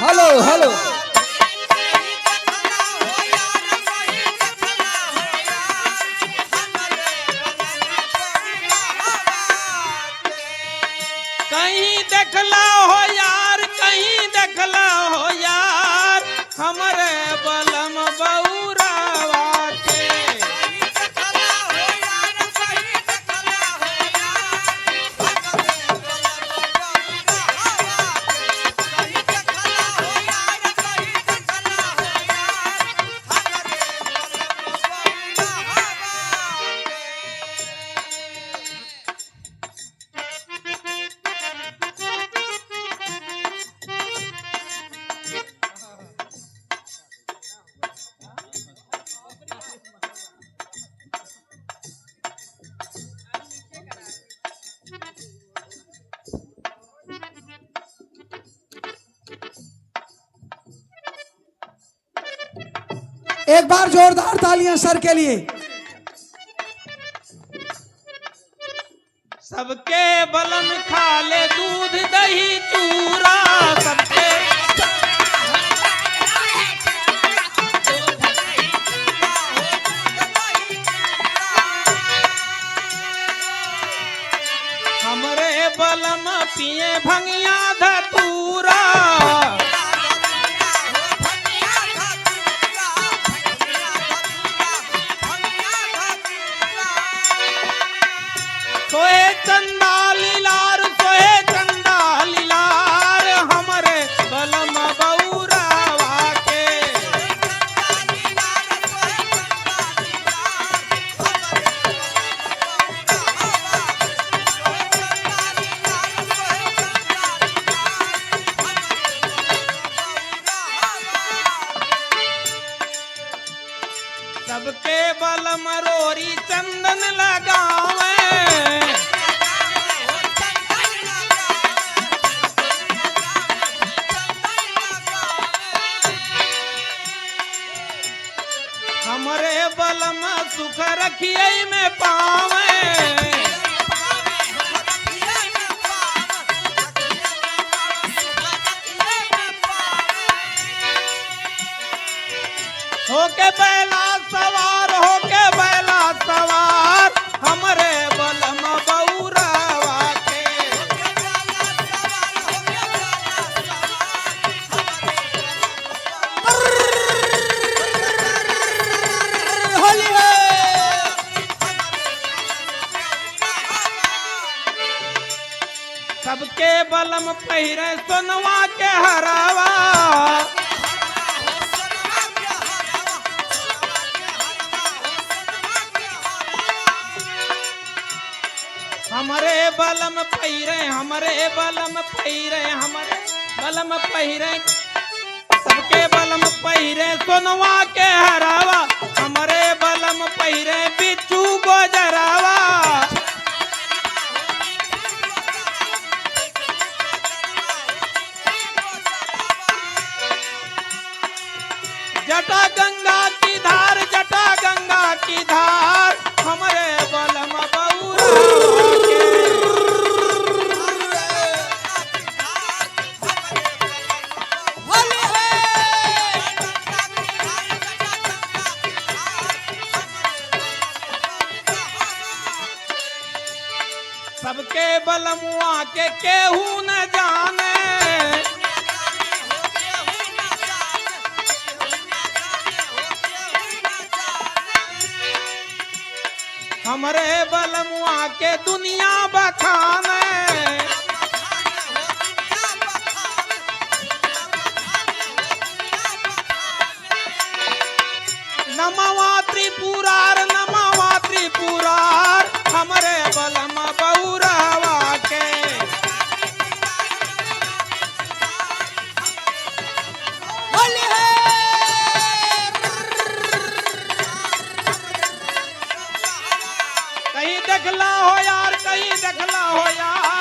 Hello hello. कहीं देखला हो यार, कहीं देखला हो यार, हमरे बलम बौरावा के। एक बार जोरदार तालियां सर के लिए। सबके बलम खा ले दूध दही चूरा, सबके हमरे बलम पिए भंगिया धतूरा। सोहे चंदा लीलार, सोहे चंदा लीलार, हमरे बलम बौरावा के। सबके बलम रोरी चंदन लगावे, हमरे बलम सुख रखिए में पावे। होके बैला सवार, होके बैला सवार, हमरे बलम बौरावा के। होली है। सबके बलम पहिरे सोनवा के हरावा, हमरे बलम पहिरे, हमरे बलम पहिरे, हमरे बलम पहिरे। सबके बलम पहिरे सोनवा के हरावा, हमरे बलम पहिरे बिच्छू गोजरावा। जटा गंगा की धार, जटा गंगा की धार, हमरे बलम बौरावा के। होली है। सबके बलमुआ के केहू न जाने, हमरे बलमुआ के दुनिया बखाने। नमवा त्रिपुरार, नमवा त्रिपुरार, हमरे बलम बौरावा के। होली है। कहीं देखला हो यार, कहीं देखला हो यार,